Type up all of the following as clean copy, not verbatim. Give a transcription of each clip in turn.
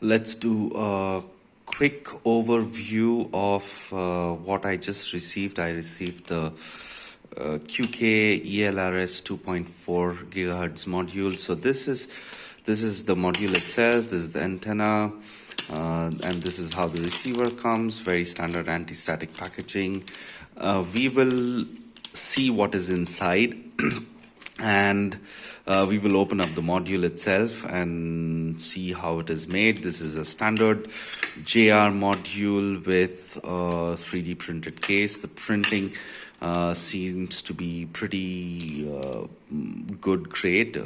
Let's do a quick overview of what I just received. I received the QK-ELRS 2.4 gigahertz module. So this is the module itself. This is the antenna, and this is how the receiver comes. Very standard anti-static packaging. We will see what is inside. And we will open up the module itself and see how it is made. This is a standard JR module with a 3D printed case. The printing seems to be pretty good grade.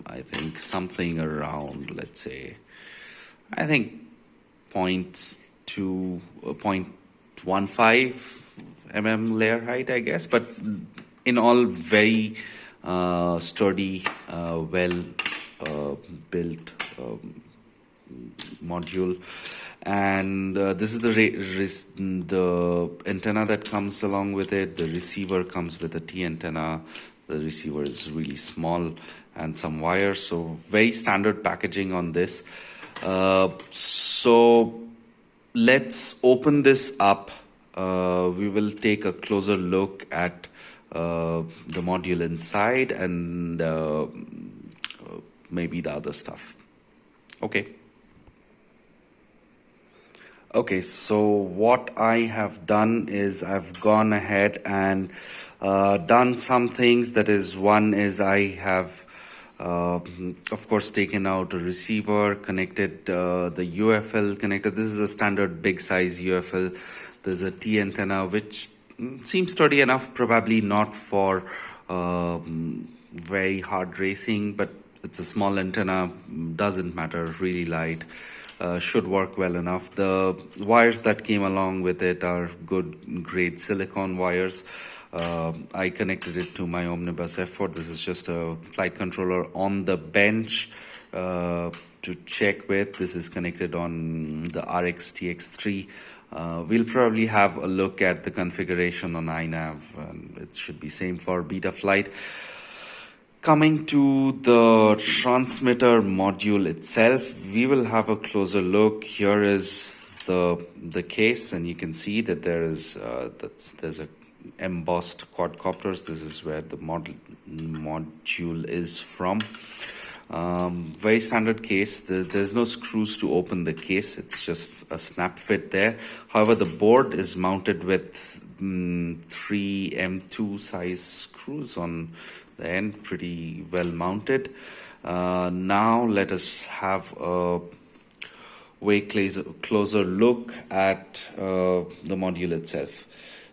I think something around, let's say, I think 0.15 layer height, I guess, but in all very sturdy, well built module. And this is the antenna that comes along with it. The receiver comes with a T antenna. The receiver is really small and some wires. So very standard packaging on this. So let's open this up. We will take a closer look at the module inside and maybe the other stuff. Okay, so what I have done is I've gone ahead and done some things. That is, one is I have of course taken out a receiver, connected the UFL connector. This is a standard big size UFL. There's a T antenna which seems sturdy enough, probably not for very hard racing, but it's a small antenna, doesn't matter, really light. Should work well enough. The wires that came along with it are good grade silicone wires. I connected it to my Omnibus F4. This is just a flight controller on the bench to check with. This is connected on the RX TX3. We'll probably have a look at the configuration on iNav, and it should be same for Betaflight. Coming to the transmitter module itself, we will have a closer look. Here is the case, and you can see that there's a embossed quadcopters. This is where the module is from. Very standard case. There's no screws to open the case. It's just a snap fit there. However, the board is mounted with 3 M2 size screws on the end, pretty well mounted. Now let us have a way closer look at the module itself.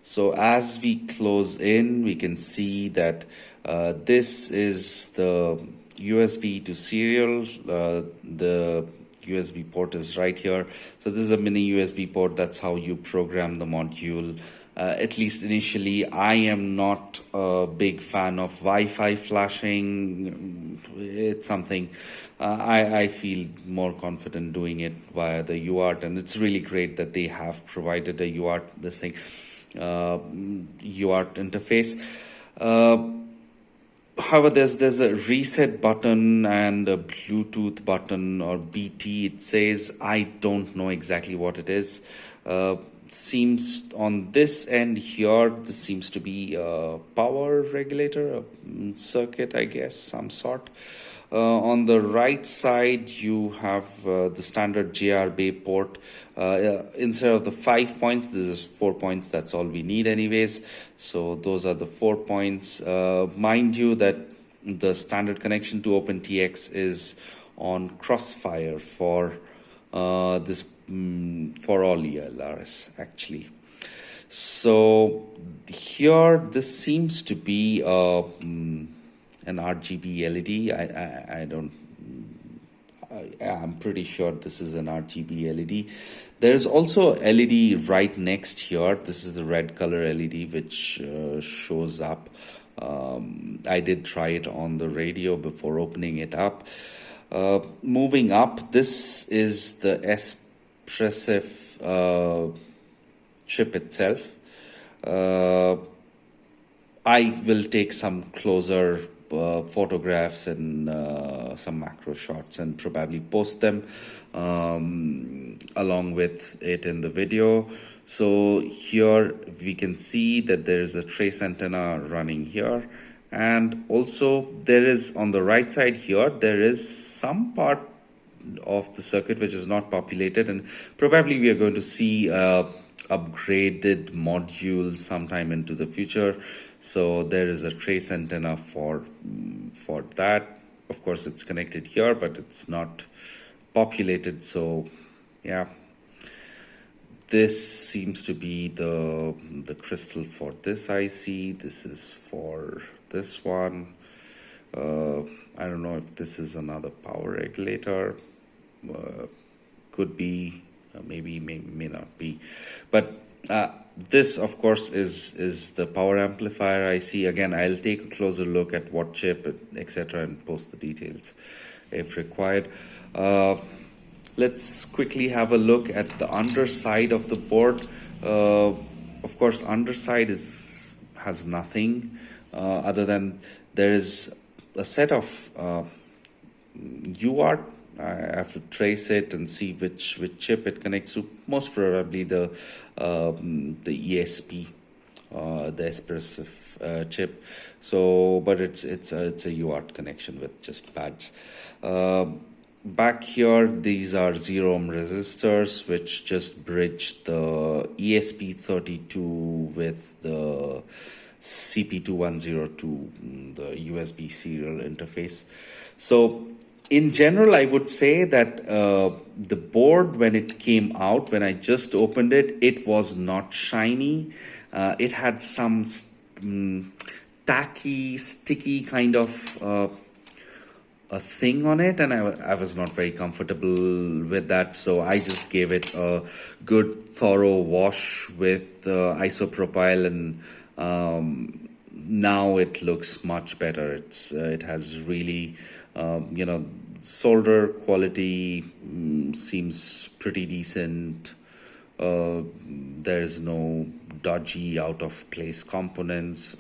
So as we close in, we can see that this is the USB to serial. The USB port is right here. So this is a mini USB port. That's how you program the module. At least initially. I am not a big fan of Wi-Fi flashing. It's something I feel more confident doing it via the UART, and it's really great that they have provided a UART UART interface. However, there's a reset button and a Bluetooth button, or BT it says. I don't know exactly what it is. Seems on this end here, this seems to be a power regulator, a circuit, I guess, some sort. On the right side, you have the standard JR Bay port. Instead of the 5 points, this is 4 points. That's all we need anyways. So those are the 4 points. Mind you that the standard connection to OpenTX is on Crossfire for this for all ELRs actually. So here this seems to be an RGB LED. I'm pretty sure this is an RGB LED. There's also LED right next here. This is the red color LED which shows up. I did try it on the radio before opening it up. Moving up, this is the Espressif chip itself. I will take some closer photographs and some macro shots and probably post them along with it in the video. So here we can see that there is a trace antenna running here, and also there is on the right side here there is some part of the circuit which is not populated, and probably we are going to see upgraded modules sometime into the future. So there is a trace antenna for that. Of course it's connected here, but it's not populated. So yeah, this seems to be the crystal for this IC. This is for this one. I don't know if this is another power regulator. Could be, maybe, may not be. But this, of course, is the power amplifier IC. Again, I'll take a closer look at what chip, etc., and post the details if required. Let's quickly have a look at the underside of the board. Of course, underside has nothing other than there is a set of UART. I have to trace it and see which chip it connects to. Most probably the ESP, the espressive chip. So, but it's a UART connection with just pads. Back here, these are 0 ohm resistors which just bridge the ESP32 with the CP2102, the USB serial interface. So in general, I would say that the board, when it came out, when I just opened it, it was not shiny. It had some tacky, sticky kind of a thing on it, and I was not very comfortable with that. So I just gave it a good thorough wash with isopropyl, and now it looks much better. It has really solder quality seems pretty decent. There's no dodgy out of place components.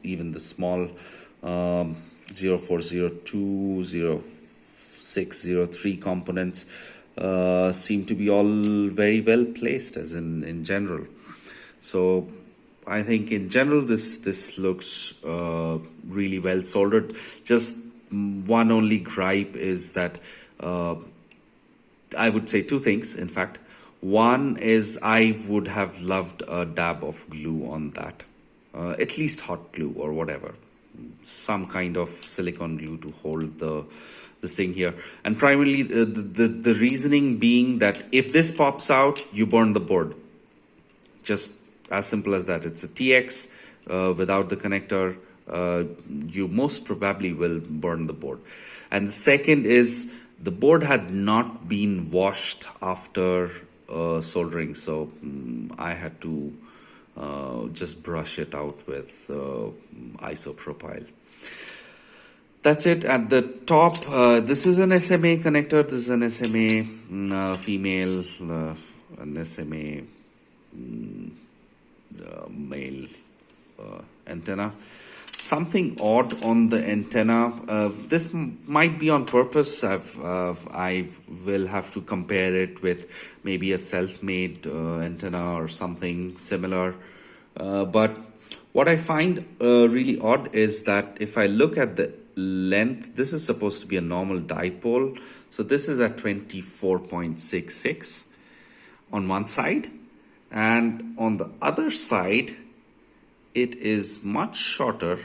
Even the small 0402, 0603 components seem to be all very well placed, as in general. So I think in general this looks really well soldered. Just one only gripe is that I would say two things, in fact. One is I would have loved a dab of glue on that, at least hot glue or whatever, some kind of silicone glue to hold this thing here. And primarily the reasoning being that if this pops out, you burn the board. Just as simple as that. It's a TX without the connector. You most probably will burn the board. And the second is the board had not been washed after soldering, so I had to just brush it out with isopropyl. That's it. At the top, this is an SMA connector. This is an SMA female, an SMA male antenna. Something odd on the antenna. This might be on purpose. I will have to compare it with maybe a self-made antenna or something similar. But what I find really odd is that if I look at the length, this is supposed to be a normal dipole. So this is at 24.66 on one side, and on the other side it is much shorter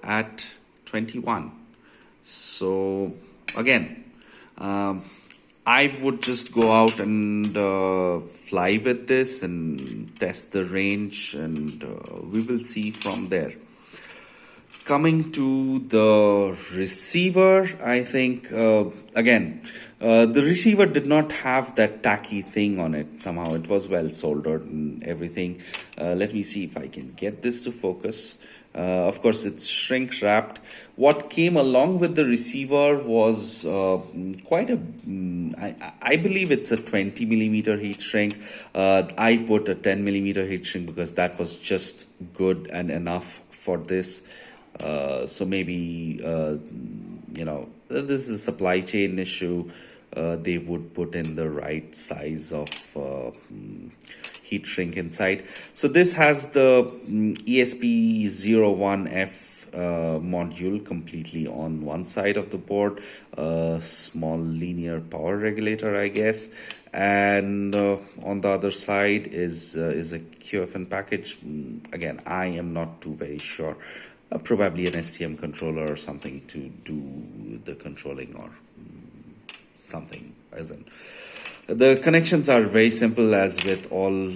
at 21. So again, I would just go out and fly with this and test the range, and we will see from there. Coming to the receiver, I think again the receiver did not have that tacky thing on it. Somehow it was well soldered and everything. Let me see if I can get this to focus. Of course it's shrink wrapped. What came along with the receiver was quite a I believe it's a 20 millimeter heat shrink. I put a 10 millimeter heat shrink because that was just good and enough for this. So maybe, this is a supply chain issue. They would put in the right size of heat shrink inside. So this has the ESP01F module completely on one side of the board, a small linear power regulator, I guess, and on the other side is a QFN package. Again, I am not too very sure. Probably an STM controller or something to do the controlling, or something as in. The connections are very simple, as with all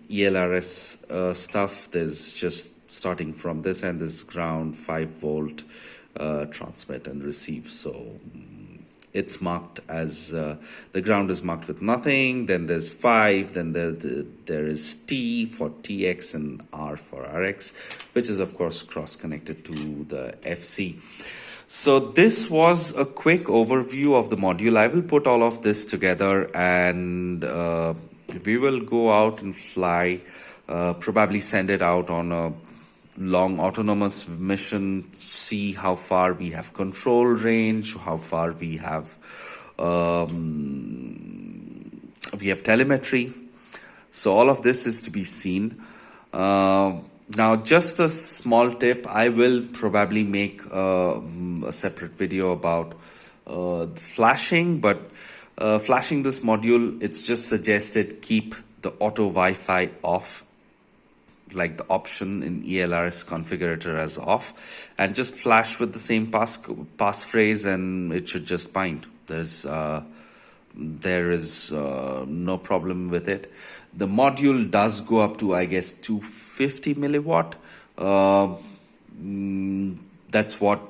ELRS stuff. There's just starting from this end, this ground, 5-volt transmit and receive. So it's marked as the ground is marked with nothing. Then there's 5. Then there is T for TX and R for RX, which is of course cross connected to the FC. So this was a quick overview of the module. I will put all of this together, and we will go out and fly, probably send it out on a long autonomous mission, see how far we have control range, how far we have telemetry. So all of this is to be seen. Now, just a small tip, I will probably make a separate video about flashing, but flashing this module, it's just suggested keep the auto Wi-Fi off, like the option in ELRS configurator as off, and just flash with the same passphrase, and it should just bind. There is no problem with it. The module does go up to, I guess, 250 milliwatt. That's what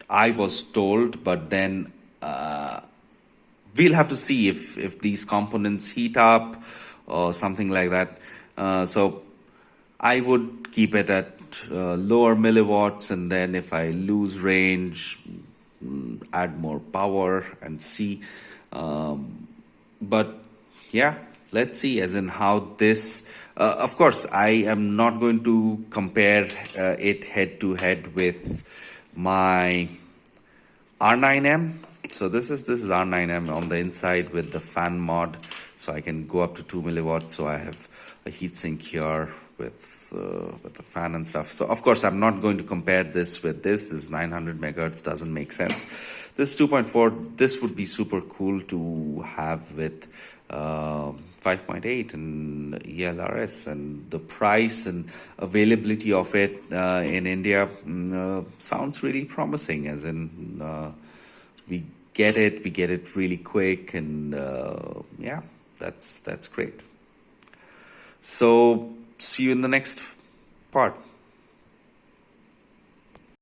I was told, but then we'll have to see if these components heat up or something like that. So I would keep it at lower milliwatts, and then if I lose range, add more power and see. But yeah, let's see as in how this, of course, I am not going to compare it head to head with my R9M. So this is R9M on the inside with the fan mod, so I can go up to 2 milliwatts. So I have a heatsink here with the fan and stuff. So of course I'm not going to compare this with this. This 900 megahertz doesn't make sense. This 2.4, this would be super cool to have with 5.8 and ELRS, and the price and availability of it in India sounds really promising, as in we get it really quick, and yeah, that's great. So see you in the next part.